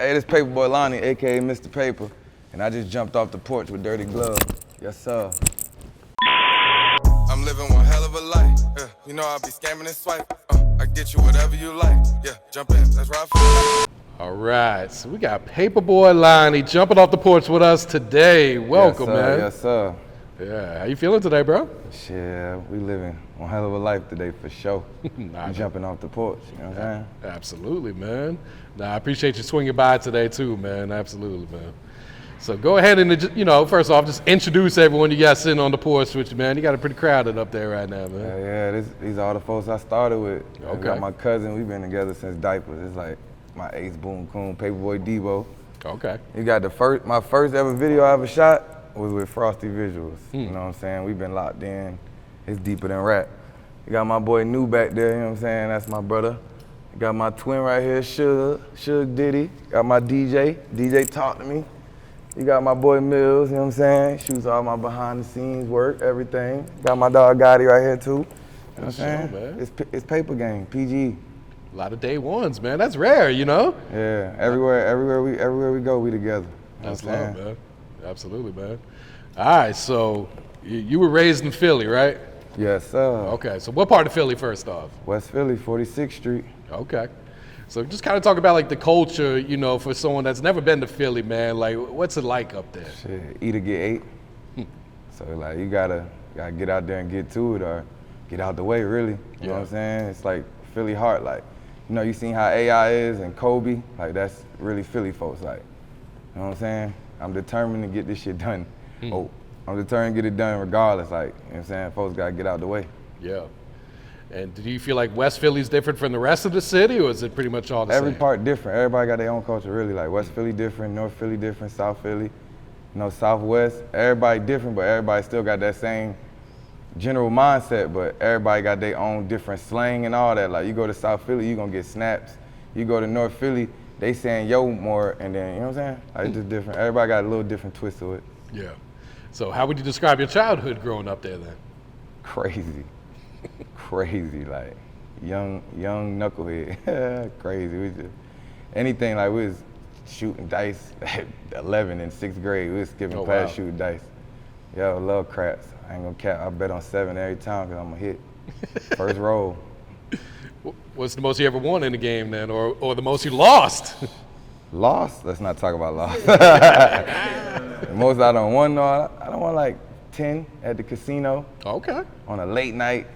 Hey, this Paperboy Lani, aka Mr. Paper, and I just jumped off the porch with dirty gloves. Yes, sir. I'm living one hell of a life. Yeah, you know I'll be scamming and swipe. I get you whatever you like. Yeah, jump in, let's ride for. All right, so we got Paperboy Lani jumping off the porch with us today. Welcome, yes, sir. man. Yes, sir. Yeah, how you feeling today, bro? Shit, we living one hell of a life today for sure. Nah, Jumping off the porch, you know what I'm saying? Absolutely, man. Nah, I appreciate you swinging by today too, man. Absolutely, man. So go ahead and, first off, just introduce everyone you got sitting on the porch with you, man. You got it pretty crowded up there right now, man. Yeah, these are all the folks I started with. Okay. I got my cousin, we've been together since diapers. It's like my ace boom coon, Paperboy Debo. Okay. You got my first ever video I ever shot was with Frosty Visuals. You know what I'm saying? We've been locked in. It's deeper than rap. You got my boy New back there, you know what I'm saying? That's my brother. You got my twin right here, Suge Diddy. Got my DJ Talk to Me. You got my boy Mills, you know what I'm saying? Shoots all my behind the scenes work, everything. Got my dog Gotti right here too. You know what I'm saying? Man. It's paper game, PG. A lot of day ones, man. That's rare, you know? Yeah, everywhere we go, we together. You know That's what I'm love, saying? man. Absolutely, man. All right, so you were raised in Philly, right? Yes, sir. Okay, so what part of Philly first off? West Philly, 46th Street. Okay. So just kind of talk about like the culture, for someone that's never been to Philly, man. Like, what's it like up there? Shit, eat or get ate. So like you gotta get out there and get to it or get out the way, really. You know what I'm saying? It's like Philly heart, like, you seen how AI is and Kobe, like that's really Philly folks, like, you know what I'm saying? I'm determined to get this shit done. I'm determined to get it done regardless, like, you know what I'm saying? Folks gotta get out the way. Yeah. And do you feel like West Philly's different from the rest of the city, or is it pretty much all the same? Every part different. Everybody got their own culture, really. Like West Philly different, North Philly different, South Philly, Southwest. Everybody different, but everybody still got that same general mindset, but everybody got their own different slang and all that. Like you go to South Philly, you gonna get snaps. You go to North Philly, they saying yo more, and then, you know what I'm saying? Like it's just different. Everybody got a little different twist to it. Yeah. So how would you describe your childhood growing up there then? Crazy. Crazy, like young knucklehead. Crazy. We just anything, like we was shooting dice at 11 in 6th grade. We was skipping past shooting dice. Yo, love craps. I ain't gonna cap. I bet on 7 every time because I'm gonna hit. First roll. What's the most you ever won in the game then, or the most you lost? Lost? Let's not talk about loss. The most I done won, I done won like 10 at the casino. Okay. On a late night.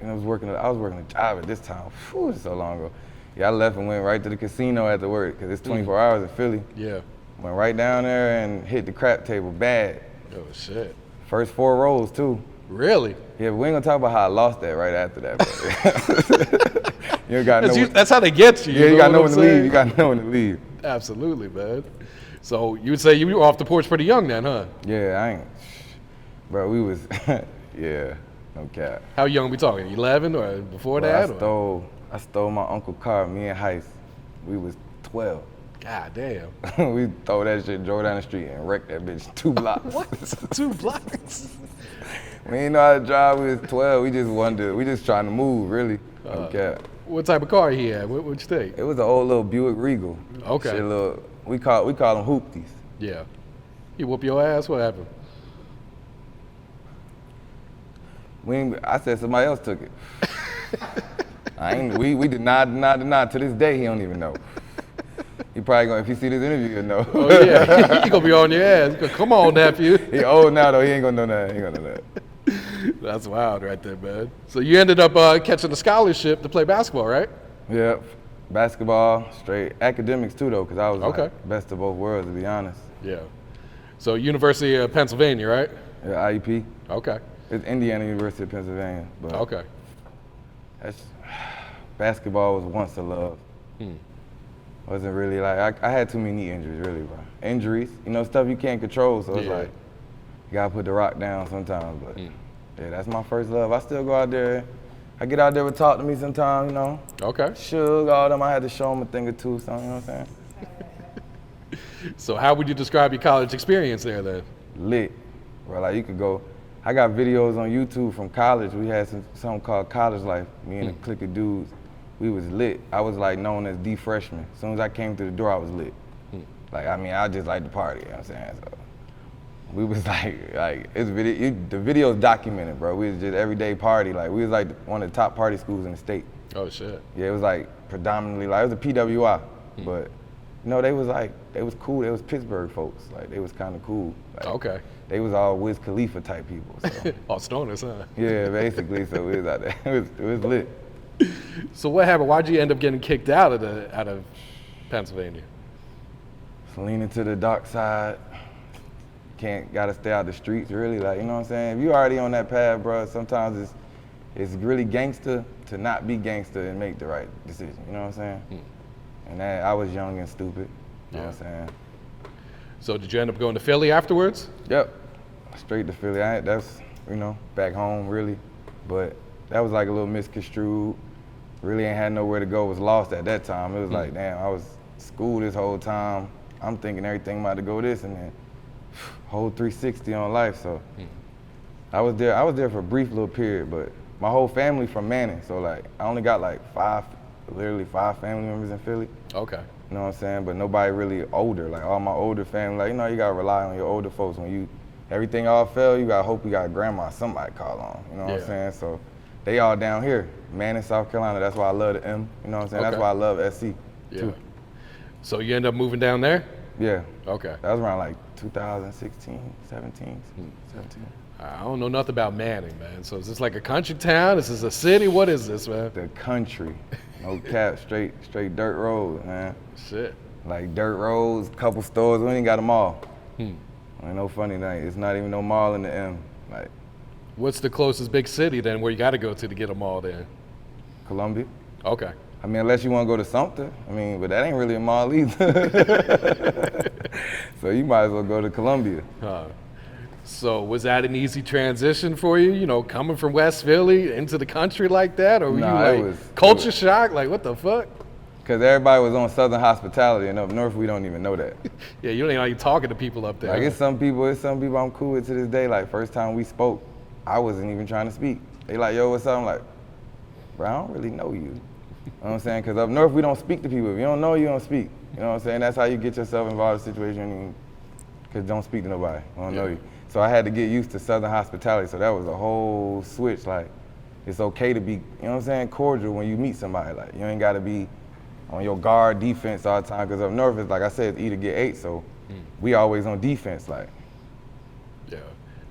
I was working a job at this time. Phew, it was so long ago. Yeah, I left and went right to the casino after work because it's 24 hours in Philly. Yeah. Went right down there and hit the crap table bad. Oh, shit. First 4 rolls, too. Really? Yeah, but we ain't gonna talk about how I lost that right after that. You gotta know that's how they get you. Yeah, you gotta know when to leave. You gotta know when to leave. Absolutely, man. So you would say you were off the porch pretty young then, huh? Yeah, I ain't. Bro, we was, yeah, no cap. How young we talking? 11 or before that? I stole my uncle's car, me and Heist. We was 12. God damn. We throw that shit, drove down the street and wrecked that bitch 2 blocks. What? 2 blocks? We ain't know how to drive, we was 12. We just trying to move, really. No cap. What type of car he had? What'd you take? It was an old little Buick Regal. Okay. Shit, we call them hoopties. Yeah. He whoop your ass? What happened? I said somebody else took it. We deny. To this day, he don't even know. He probably gonna, if he see this interview, he'll know. Oh yeah, he gonna be on your ass. Come on, nephew. He old now though, he ain't gonna know that. He ain't gonna know that. That's wild right there, man. So you ended up catching a scholarship to play basketball, right? Yeah, basketball, straight academics too though, because I was like, best of both worlds, to be honest. Yeah. So University of Pennsylvania, right? Yeah, IUP. Okay. It's Indiana University of Pennsylvania. But okay. Basketball was once a love. Wasn't really like, I had too many injuries, really, bro. Injuries, stuff you can't control, so it's like, you gotta put the rock down sometimes, but yeah, that's my first love. I still go out there, I get out there and talk to me sometimes, Okay. Suge, all them, I had to show them a thing or two, something, you know what I'm saying? So how would you describe your college experience there then? Lit, bro, like you could go, I got videos on YouTube from college. We had something called College Life, me and a clique of dudes. We was lit. I was like known as the freshman. As soon as I came through the door, I was lit. Like, I mean, I just like to party, you know what I'm saying? So we was like the video's documented, bro. We was just everyday party. Like, we was like one of the top party schools in the state. Oh, shit. Yeah, it was like predominantly, like, it was a PWI, but you know, they was cool. They was Pittsburgh folks. Like, they was kind of cool. Like, Okay. They was all Wiz Khalifa type people. So. Oh, stoners, huh? Yeah, basically. So we was out there. It was lit. So what happened? Why'd you end up getting kicked out of Pennsylvania? Leaning to the dark side. Gotta stay out the streets, really. Like, you know what I'm saying? If you already on that path, bro, sometimes it's really gangster to not be gangster and make the right decision. You know what I'm saying? And I was young and stupid. You know what I'm saying? So did you end up going to Philly afterwards? Yep. Straight to Philly. That's, you know, back home, really. But that was like a little misconstrued. Really ain't had nowhere to go. Was lost at that time. It was like, damn, I was school this whole time. I'm thinking everything about to go this, and then whole 360 on life. So I was there for a brief little period, but my whole family from Manning. So like, I only got like literally five family members in Philly. Okay. You know what I'm saying? But nobody really older. Like, all my older family, like, you know, you gotta rely on your older folks. When everything all fail, you gotta hope you got grandma, somebody call on. You know what I'm saying? So they all down here, Manning, South Carolina. That's why I love the M. You know what I'm saying? Okay. That's why I love SC too. So you end up moving down there? Yeah. Okay. That was around like 2016, 17. I don't know nothing about Manning, man. So is this like a country town? Is this a city? What is this, man? The country. No cap, straight dirt roads, man. Shit. Like dirt roads, couple stores, we ain't got a mall. Ain't no funny thing. It's not even no mall in the M. Like, What's the closest big city then where you got to go to get a mall there? Columbia. Okay. I mean, unless you want to go to Sumter. I mean, but that ain't really a mall either. So you might as well go to Columbia. So was that an easy transition for you? You know, coming from West Philly into the country like that, or were Nah, you like culture shock? Like, what the fuck? Because everybody was on Southern hospitality, and up north we don't even know that. Yeah, you ain't like talking to people up there. Like, it's some people I'm cool with to this day. Like, first time we spoke, I wasn't even trying to speak. They like, yo, what's up? I'm like, bro, I don't really know you. You know what I'm saying? Because up north we don't speak to people. If you don't know, you don't speak. You know what I'm saying? That's how you get yourself involved in a situation, because don't speak to nobody. I don't know you. So I had to get used to Southern hospitality. So that was a whole switch. Like, it's okay to be, you know what I'm saying, cordial when you meet somebody. Like, you ain't got to be on your guard defense all the time, because up north, it's like I said, it's eat or get ate. So we always on defense, like. Yeah.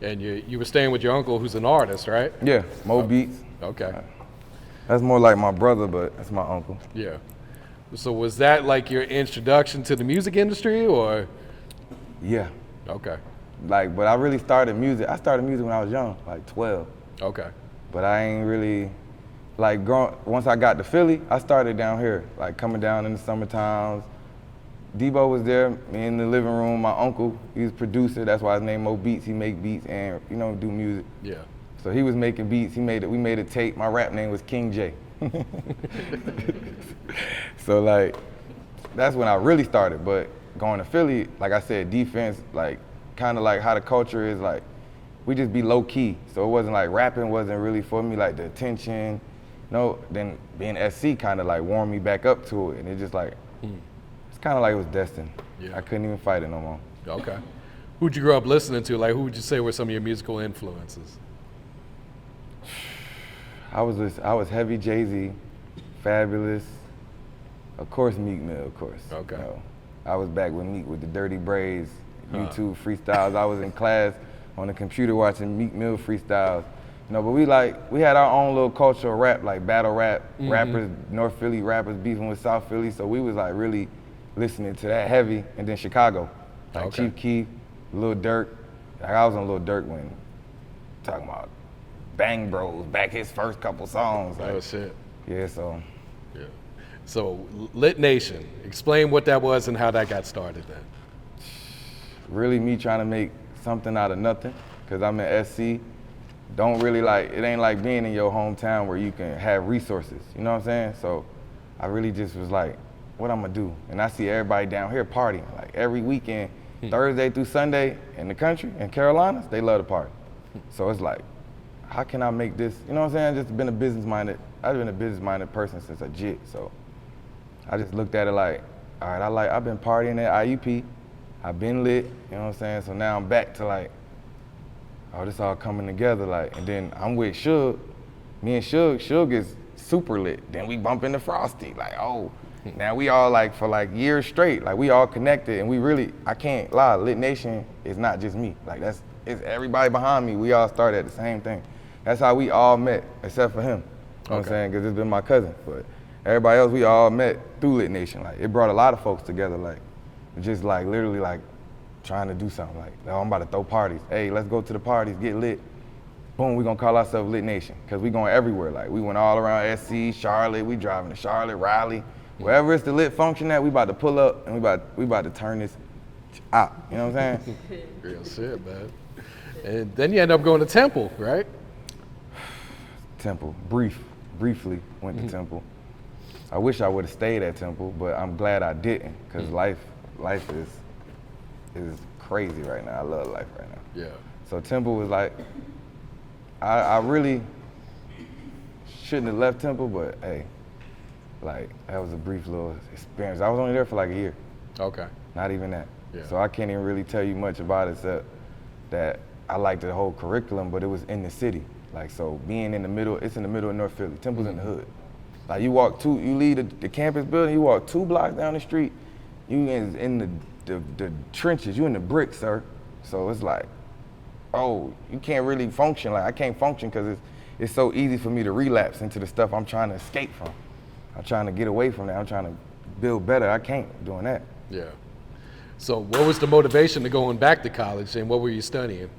And you were staying with your uncle, who's an artist, right? Yeah, Mo Beatz. Okay. That's more like my brother, but that's my uncle. Yeah. So was that like your introduction to the music industry, or? Yeah. Okay. Like, but I really started music. I started music when I was young, like 12. Okay. But I ain't really, like, once I got to Philly, I started down here, like coming down in the summer times. Debo was there, me in the living room. My uncle, he's a producer. That's why his name Mo Beatz. He make beats and, you know, do music. Yeah. So he was making beats. We made a tape. My rap name was King J. So like, that's when I really started. But going to Philly, like I said, defense, like kind of like how the culture is, like we just be low key. So it wasn't like rapping wasn't really for me, like the attention. No, then being SC kind of like warmed me back up to it, and it just like it's kind of like it was destined. Yeah. I couldn't even fight it no more. Okay. Who'd you grow up listening to? Like, who would you say were some of your musical influences? I was heavy Jay-Z, Fabulous, of course Meek Mill, of course. Okay. You know, I was back with Meek with the Dirty Braids, YouTube freestyles. I was in class on the computer watching Meek Mill freestyles. You know, but we had our own little culture of rap, like battle rap, rappers, North Philly rappers beefing with South Philly. So we was like really listening to that heavy, and then Chicago, like Chief Keef, Lil Durk. Like I was on Lil Durk when talking about Bang Bros, back his first couple songs. Like, Oh shit. yeah, so. Yeah. So Lit Nation, explain what that was and how that got started then. Really me trying to make something out of nothing, because I'm in SC. Don't really like, it ain't like being in your hometown where you can have resources, you know what I'm saying? So I really just was like, what I'm gonna do? And I see everybody down here partying, like every weekend, Thursday through Sunday in the country, in Carolinas, they love to party. So it's like, how can I make this, you know what I'm saying? I've been a business-minded person since a jit, so I just looked at it like, all right, I've been partying at IUP. I've been lit, you know what I'm saying? So now I'm back to like, oh, this all coming together, like, and then I'm with Suge. Me and Suge gets super lit. Then we bump into Frosty, like, oh, now we all like, for like years straight, like we all connected, and we really, I can't lie, Lit Nation is not just me. Like it's everybody behind me, we all started at the same thing. That's how we all met, except for him, you know what I'm saying? Because it's been my cousin, but everybody else, we all met through Lit Nation. Like, it brought a lot of folks together, like, just like literally like trying to do something. Like, oh, I'm about to throw parties. Hey, let's go to the parties, get lit. Boom, we gonna call ourselves Lit Nation, because we going everywhere. Like, we went all around SC, Charlotte, we driving to Charlotte, Raleigh. Wherever it's the lit function at, we about to pull up and we about to turn this out. You know what I'm saying? Real shit, man. And then you end up going to Temple, right? Temple, briefly went to Temple. I wish I would have stayed at Temple, but I'm glad I didn't, because life is crazy right now. I love life right now. Yeah. So Temple was like, I really shouldn't have left Temple, but hey, like, that was a brief little experience. I was only there for like a year. Okay. Not even that. Yeah. So I can't even really tell you much about it, except that I liked the whole curriculum, but it was in the city. Like, so being in the middle, it's in the middle of North Philly. Temple's in the hood. Like, you leave the campus building, you walk 2 blocks down the street, you in the trenches, you in the bricks, sir. So it's like, oh, you can't really function. Like, I can't function because it's so easy for me to relapse into the stuff I'm trying to escape from. I'm trying to get away from that. I'm trying to build better. I can't doing that. Yeah. So what was the motivation to going back to college, and what were you studying?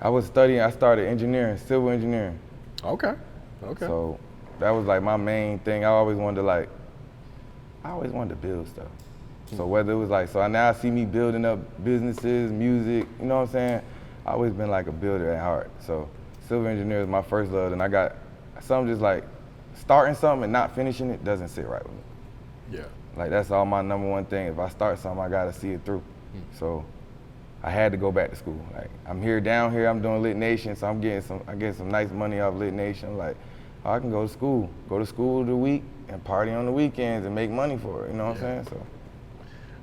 I started engineering, civil engineering. Okay. So that was like my main thing. I always wanted to build stuff. So whether it was like, so now I see me building up businesses, music, you know what I'm saying? I always been like a builder at heart. So civil engineer is my first love, and I got something just like, starting something and not finishing it doesn't sit right with me. Yeah. Like, that's all my number one thing. If I start something, I gotta see it through. So I had to go back to school. Like, I'm down here, I'm doing Lit Nation, so I get some nice money off Lit Nation. I'm like, oh, I can go to school the week and party on the weekends and make money for it, you know what I'm saying?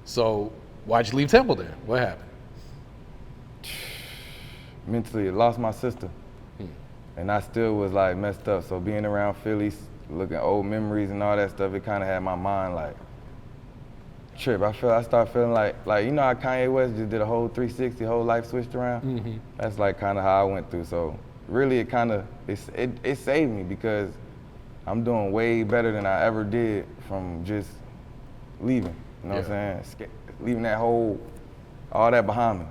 So why'd you leave Temple then? What happened? Mentally, I lost my sister. And I still was like messed up. So being around Philly, looking at old memories and all that stuff, it kind of had my mind like trip. I started feeling like you know how Kanye West just did a whole 360, whole life switched around. That's like kind of how I went through. So really, it saved me, because I'm doing way better than I ever did from just leaving. You know what I'm saying? Leaving all that behind me.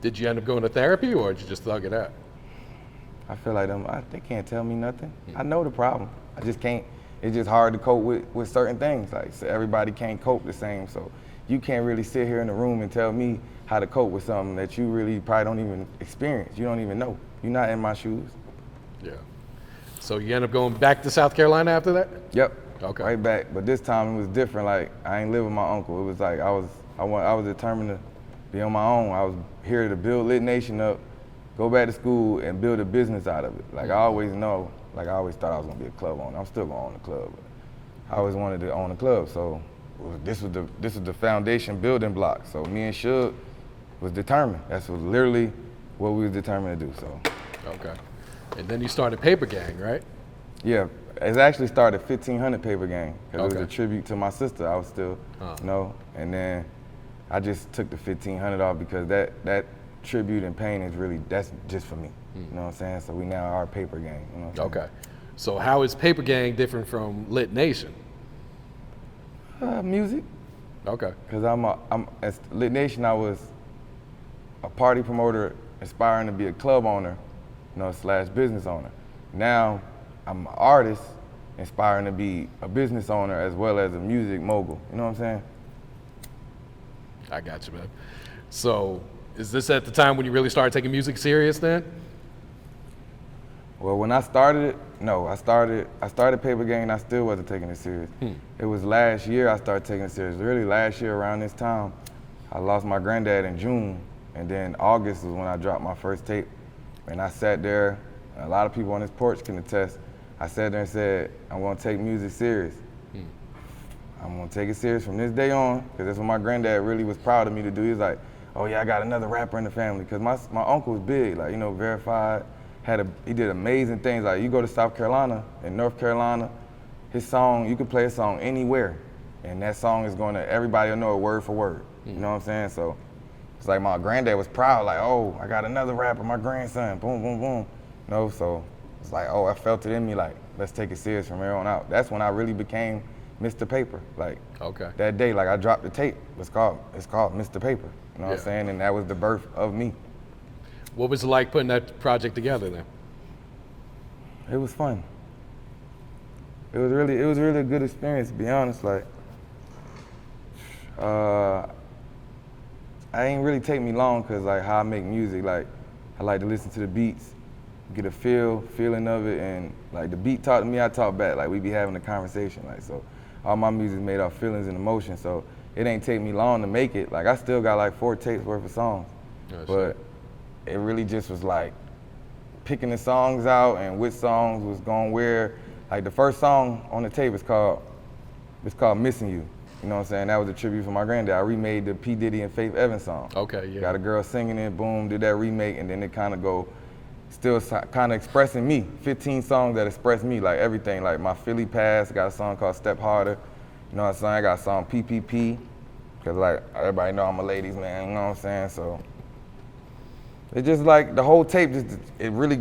Did you end up going to therapy, or did you just thug it out? I feel like they can't tell me nothing. I know the problem. I just can't. It's just hard to cope with certain things. Like, so everybody can't cope the same. So you can't really sit here in the room and tell me how to cope with something that you really probably don't even experience. You don't even know. You're not in my shoes. Yeah. So you end up going back to South Carolina after that? Yep. Okay. Right back. But this time it was different. Like, I ain't live with my uncle. It was like I was determined to be on my own. I was here to build Lit Nation up, go back to school, and build a business out of it. Like, I always thought I was gonna be a club owner. I'm still gonna own a club, but I always wanted to own a club. So this was the foundation building block. So me and Suge was determined. That's literally what we was determined to do. So. Okay. And then you started Paper Gang, right? Yeah, it actually started 1500 Paper Gang, because it was a tribute to my sister. I was still, and then I just took the 1500 off, because that tribute and pain that's just for me. You know what I'm saying? So we now are Paper Gang. You know what I'm saying? Okay. So how is Paper Gang different from Lit Nation? Music. Okay. Because as Lit Nation, I was a party promoter aspiring to be a club owner, / business owner. Now I'm an artist aspiring to be a business owner as well as a music mogul. You know what I'm saying? I got you, man. So is this at the time when you really started taking music serious then? Well, when I started it, no. I started Paper Gang and I still wasn't taking it serious. It was last year I started taking it serious. Really last year around this time, I lost my granddad in June, and then August was when I dropped my first tape. And I sat there, and a lot of people on this porch can attest, I sat there and said, I'm gonna take music serious. I'm gonna take it serious from this day on, because that's what my granddad really was proud of me to do. He was like, oh yeah, I got another rapper in the family, because my uncle was big, like, you know, verified, he did amazing things. Like, you go to South Carolina and North Carolina, his song, you can play a song anywhere, and that song is everybody will know it word for word. You know what I'm saying? So it's like my granddad was proud, like, oh, I got another rapper, my grandson, boom, boom, boom. You know, so it's like, oh, I felt it in me, like, let's take it serious from here on out. That's when I really became Mr. Paper. Like, that day, like, I dropped the tape. It's called Mr. Paper. You know what I'm saying? And that was the birth of me. What was it like putting that project together then? It was fun. It was really a good experience, to be honest. Like, I ain't really take me long, because like how I make music, like I like to listen to the beats, get a feeling of it, and like the beat talk to me, I talk back. Like, we be having a conversation. Like, so all my music's made off feelings and emotions, so it ain't take me long to make it. Like, I still got like 4 tapes worth of songs, but it really just was like picking the songs out and which songs was going where. Like, the first song on the tape is called Missing You. You know what I'm saying? That was a tribute for my granddad. I remade the P. Diddy and Faith Evans song. Okay, yeah. Got a girl singing it, boom, did that remake, and then it kind of still kind of expressing me. 15 songs that express me, like everything. Like my Philly past, got a song called Step Harder. You know what I'm saying? I got a song PPP, because like everybody know I'm a ladies man, you know what I'm saying? So it's just like the whole tape, it really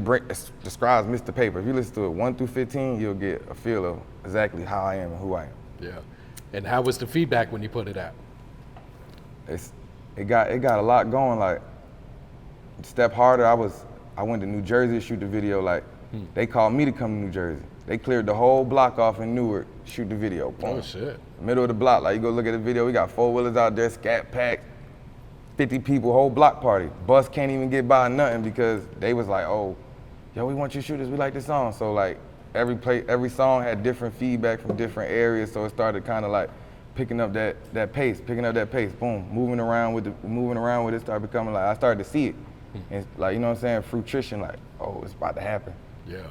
describes Mr. Paper. If you listen to it 1 through 15, you'll get a feel of exactly how I am and who I am. Yeah. And how was the feedback when you put it out? It got a lot going. Like, Step Harder, I went to New Jersey to shoot the video. Like, they called me to come to New Jersey. They cleared the whole block off in Newark, shoot the video. Boom. Oh shit. Middle of the block. Like, you go look at the video, we got 4-wheelers out there, scat packed, 50 people, whole block party. Bus can't even get by nothing, because they was like, oh, yo, we want you to shoot this, we like this song. So like, every song had different feedback from different areas, so it started kind of like picking up that pace, boom, moving around with it, started becoming like, I started to see it. And like, you know what I'm saying, fruition, like, oh, it's about to happen. Yeah,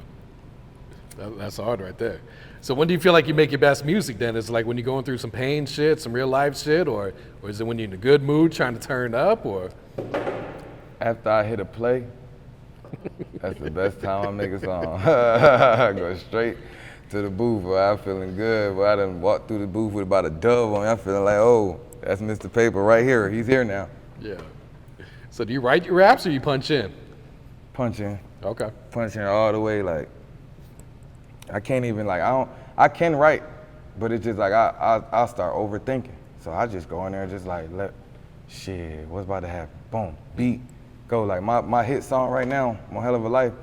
that's hard right there. So when do you feel like you make your best music then? Is it like when you're going through some pain shit, some real life shit, or is it when you're in a good mood trying to turn up, or? After I hit a play, that's the best time I make a song. I go straight to the booth, boy. I'm feeling good. Boy, I done walked through the booth with about a dove on me. I'm feeling like, oh, that's Mr. Paper right here. He's here now. Yeah. So do you write your raps or you punch in? Punch in. Okay. Punch in all the way. Like, I can't even, like, I can write, but it's just like, I'll start overthinking. So I just go in there and just like, shit, what's about to happen? Boom, beat. Go. Like, my hit song right now, My Hell of a Life,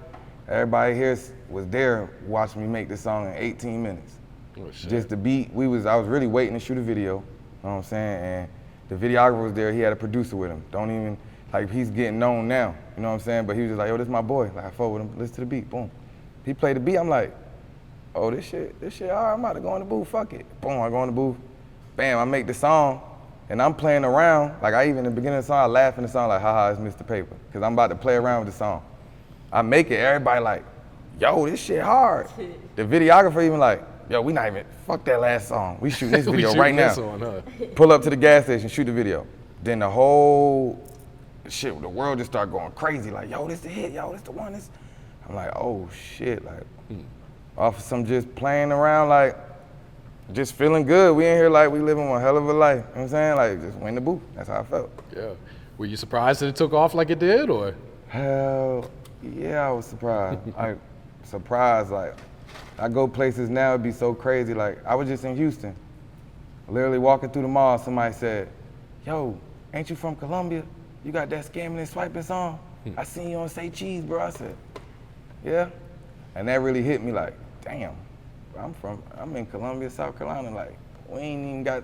everybody here was there watching me make this song in 18 minutes. Oh, shit. Just the beat, I was really waiting to shoot a video, you know what I'm saying? And the videographer was there, he had a producer with him. Don't even, like, he's getting known now, you know what I'm saying? But he was just like, yo, this is my boy. Like, I fought with him, listen to the beat, boom. He played the beat, I'm like, oh, this shit, all right, I'm about to go in the booth, fuck it. Boom, I go in the booth, bam, I make the song. And I'm playing around, like in the beginning of the song, I laugh in the song like, haha, it's Mr. Paper. Cause I'm about to play around with the song. I make it, everybody like, yo, this shit hard. The videographer even like, yo, we not even, fuck that last song. We shooting this video right now. Pull up to the gas station, shoot the video. Then the whole shit, the world just start going crazy. Like, yo, this the hit, yo, this the one. I'm like, oh shit, like, off of some just playing around, like, just feeling good. We in here like we living one hell of a life. You know what I'm saying? Like, just win the booth. That's how I felt. Yeah. Were you surprised that it took off like it did, or? Hell, yeah, I was surprised. Like, I go places now, it'd be so crazy. Like, I was just in Houston, literally walking through the mall, somebody said, yo, ain't you from Colombia? You got that scamming and swiping song? I seen you on Say Cheese, bro. I said, yeah. And that really hit me like, damn. I'm in Columbia, South Carolina, like, we ain't even got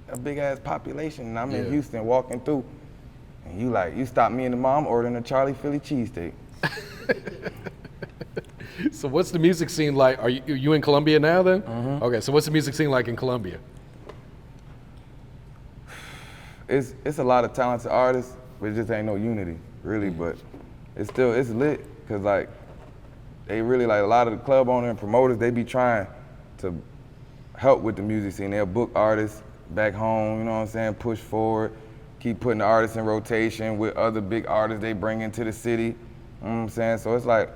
a big ass population, and I'm in Houston walking through, and you stop me in the mall, I'm ordering a Charlie Philly cheesesteak. So what's the music scene like? Are you in Colombia now then? Mm-hmm. Okay, so what's the music scene like in Colombia? It's a lot of talented artists, but it just ain't no unity, really, but it's lit, cause like, they really, like, a lot of the club owners and promoters, they be trying to help with the music scene. They'll book artists back home, you know what I'm saying, push forward, keep putting the artists in rotation with other big artists they bring into the city, you know what I'm saying? So it's like,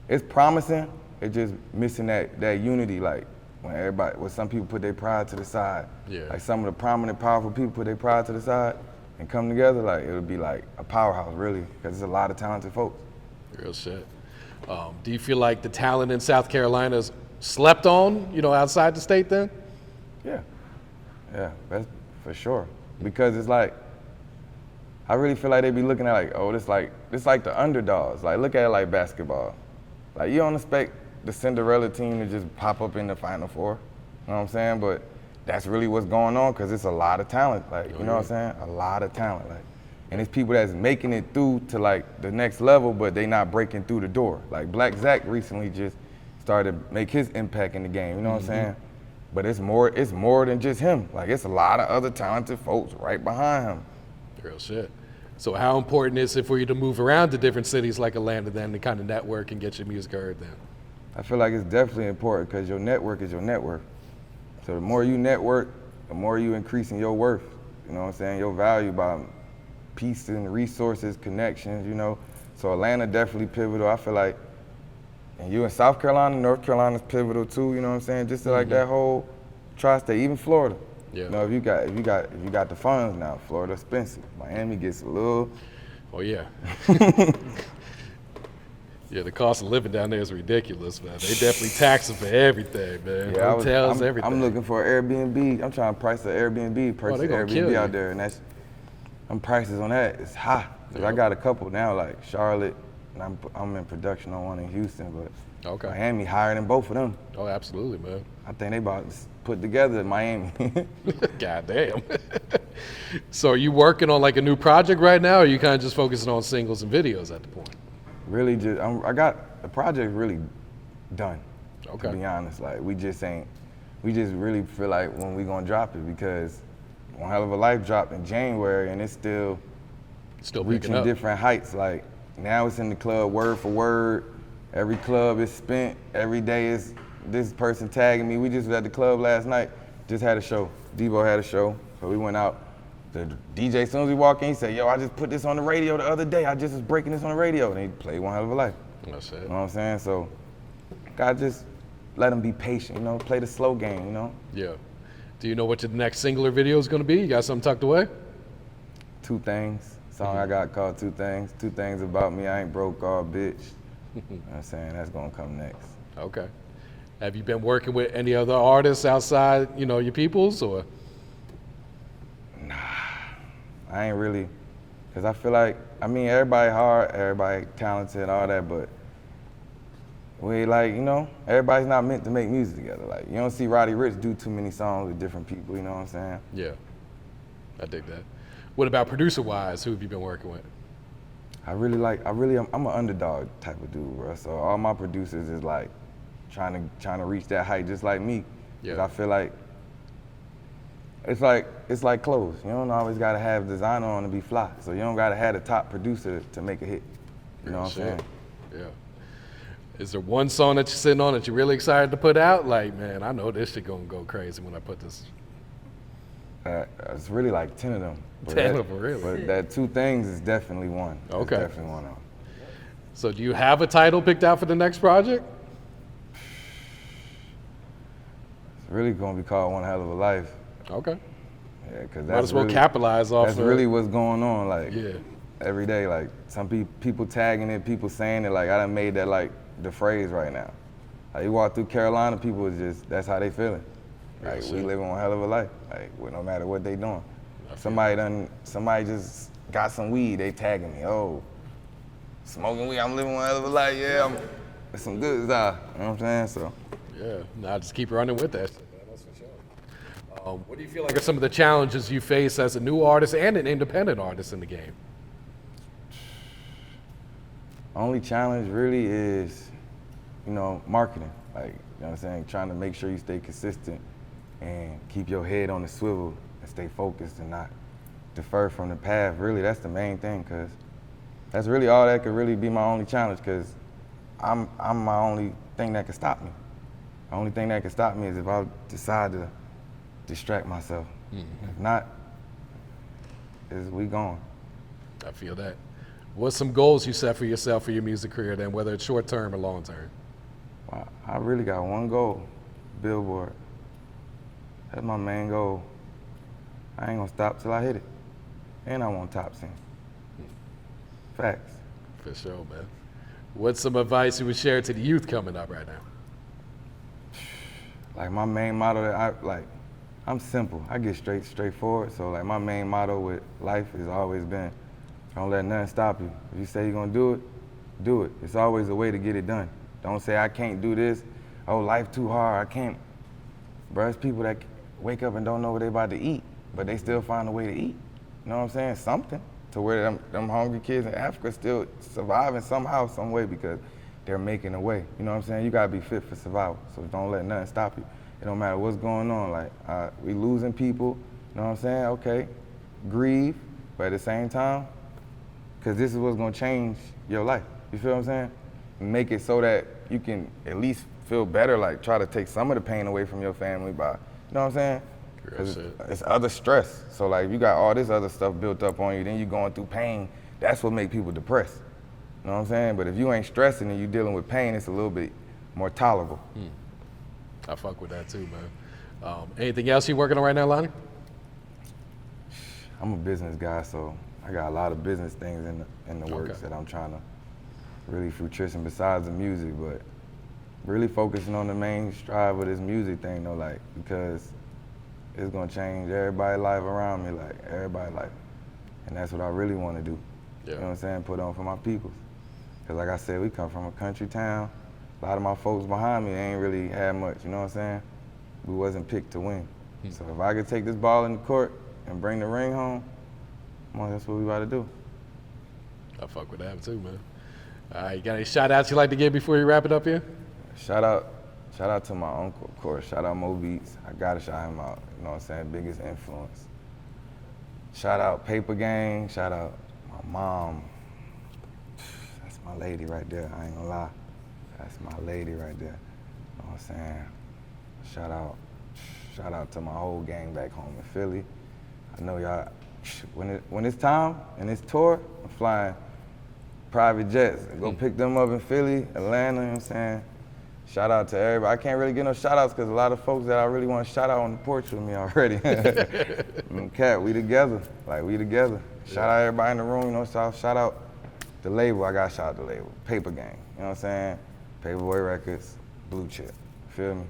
it's promising, it's just missing that unity, like when some people put their pride to the side. Yeah. Like some of the prominent, powerful people put their pride to the side and come together, like it'll be like a powerhouse, really, because there's a lot of talented folks. Real shit. Do you feel like the talent in South Carolina is slept on, outside the state then? Yeah, that's for sure. Because it's like, I really feel like they be looking at like, oh, this like the underdogs. Like, look at it like basketball. Like, you don't expect the Cinderella team to just pop up in the Final Four, you know what I'm saying? But that's really what's going on, because it's a lot of talent, like, you know what I'm saying? A lot of talent, like. And it's people that's making it through to like the next level, but they not breaking through the door. Like Black Zach recently just started to make his impact in the game, you know what I'm saying? But it's more than just him. Like, it's a lot of other talented folks right behind him. Real shit. So how important is it for you to move around to different cities like Atlanta then to kind of network and get your music heard then? I feel like it's definitely important, because your network is your network. So the more you network, the more you increasing your worth, you know what I'm saying? Your value by piecing resources, connections, So Atlanta definitely pivotal. I feel like, and you in South Carolina, North Carolina's pivotal too, you know what I'm saying? Just to like that whole tri-state, even Florida. Yeah. If you got the funds now, Florida's expensive. Miami gets a little. Oh yeah. Yeah, the cost of living down there is ridiculous, man. They definitely taxing for everything, man. Yeah, hotels, everything. I'm looking for an Airbnb. I'm trying to price the Airbnb, purchase Airbnb out there, and them prices on that is high. Cause I got a couple now, like Charlotte, and I'm in production on one in Houston, but Miami higher than both of them. Oh, absolutely, man. I think they about to put together in Miami. God damn. So are you working on like a new project right now, or are you kind of just focusing on singles and videos at the point? Really just, I got the project really done, okay. To be honest. Like, we just really feel like when we gonna drop it, because One Hell of a Life dropped in January, and it's still reaching different heights. Like, now it's in the club word for word. Every club is spent. Every day is this person tagging me. We just was at the club last night, just had a show. Devo had a show, so we went out. The DJ, as soon as we walk in, he said, yo, I just put this on the radio the other day. I just was breaking this on the radio. And he played One Hell of a Life. That's it. You know what I'm saying? So, God just let him be patient, play the slow game, Yeah. Do you know what your next single or video is going to be? You got something tucked away? Two Things. Song I got called Two Things. Two things about me, I ain't broke, all bitch. You know what I'm saying? That's going to come next. Okay. Have you been working with any other artists outside, your peoples, or? Nah, I ain't really, because I feel like, everybody hard, everybody talented and all that, but we everybody's not meant to make music together. Like, you don't see Roddy Ricch do too many songs with different people, you know what I'm saying? Yeah, I dig that. What about producer-wise, who have you been working with? I'm an underdog type of dude, bro. So all my producers is like trying to reach that height just like me. Yeah. 'Cause I feel like it's like clothes. You don't always gotta have designer on to be fly. So you don't gotta have the top producer to make a hit. You know what I'm saying? Yeah. Is there one song that you're sitting on that you're really excited to put out? Like, man, I know this shit gonna go crazy when I put this. It's really like 10 of them. 10 of them, really? But that Two Things is definitely one. Okay. It's definitely one of them. So do you have a title picked out for the next project? It's really gonna be called One Hell of a Life. Okay. Yeah, because might as well capitalize off. That's really what's going on. Like, yeah. Every day, like some people tagging it, people saying it. Like, I done made that like the phrase right now. Like, you walk through Carolina, people is just, that's how they feeling. Like, we living one hell of a life. Like, no matter what they doing. Somebody just got some weed, they tagging me. Oh, smoking weed, I'm living one hell of a life. Yeah, it's some good stuff. You know what I'm saying? So. Yeah, nah, just keep running with that. That's for sure. What do you feel like are some of the challenges you face as a new artist and an independent artist in the game? Only challenge really is, marketing. Like, you know what I'm saying? Trying to make sure you stay consistent and keep your head on the swivel and stay focused and not defer from the path. Really, that's the main thing, because that's really all that could really be my only challenge, because I'm my only thing that can stop me. The only thing that can stop me is if I decide to distract myself. If not, we gone. I feel that. What's some goals you set for yourself for your music career then, whether it's short term or long term? Well, I really got one goal, Billboard. That's my main goal. I ain't gonna stop till I hit it. And I want top 10. Facts. For sure, man. What's some advice you would share to the youth coming up right now? Like my main motto that I'm simple. I get straightforward. So like my main motto with life has always been, don't let nothing stop you. If you say you're gonna do it, do it. It's always a way to get it done. Don't say I can't do this. Oh, life too hard, I can't. Bro, it's people that wake up and don't know what they about to eat, but they still find a way to eat. You know what I'm saying? Something to where them hungry kids in Africa still surviving somehow, some way, because they're making a way. You know what I'm saying? You gotta be fit for survival. So don't let nothing stop you. It don't matter what's going on. Like we losing people. You know what I'm saying? Okay, grieve, but at the same time, because this is what's gonna change your life. You feel what I'm saying? Make it so that you can at least feel better. Like try to take some of the pain away from your family by, you know what I'm saying? Because it's other stress. So like you got all this other stuff built up on you, then you going through pain. That's what make people depressed. You know what I'm saying? But if you ain't stressing and you dealing with pain, it's a little bit more tolerable. I fuck with that too, man. Anything else you working on right now, Lani? I'm a business guy, so I got a lot of business things in the works that I'm trying to really fruition besides the music, but really focusing on the main strive of this music thing though, like, because it's gonna change everybody's life around me, like everybody's life. And that's what I really wanna do. Yeah. You know what I'm saying? Put on for my peoples. Cause like I said, we come from a country town. A lot of my folks behind me ain't really had much, you know what I'm saying? We wasn't picked to win. So if I could take this ball in the court and bring the ring home, well, that's what we about to do. I fuck with that too, man. All right, you got any shout outs you like to give before you wrap it up here? Shout out to my uncle, of course. Shout out Mo Beatz. I gotta shout him out, you know what I'm saying? Biggest influence. Shout out Paper Gang. Shout out my mom. That's my lady right there, I ain't gonna lie. That's my lady right there. You know what I'm saying? Shout out to my whole gang back home in Philly. I know y'all, when it's time and it's tour, I'm flying private jets. Go pick them up in Philly, Atlanta, you know what I'm saying? Shout out to everybody. I can't really get no shout outs because a lot of folks that I really want to shout out on the porch with me already. Cat, we together. Like, we together. Shout out everybody in the room, you know, shout out the label. I got to shout out the label. Paper Gang, you know what I'm saying? Paperboy Records, Blue Chip. Feel me?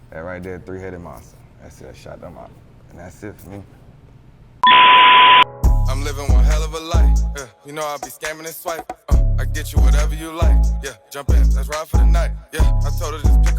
That right there, three-headed monster. That's it, I shot them out. And that's it for me. I'm living one hell of a life. Yeah, you know I'll be scamming and swipe. I get you whatever you like. Yeah, jump in, let's ride for the night. Yeah, I told her just pick up.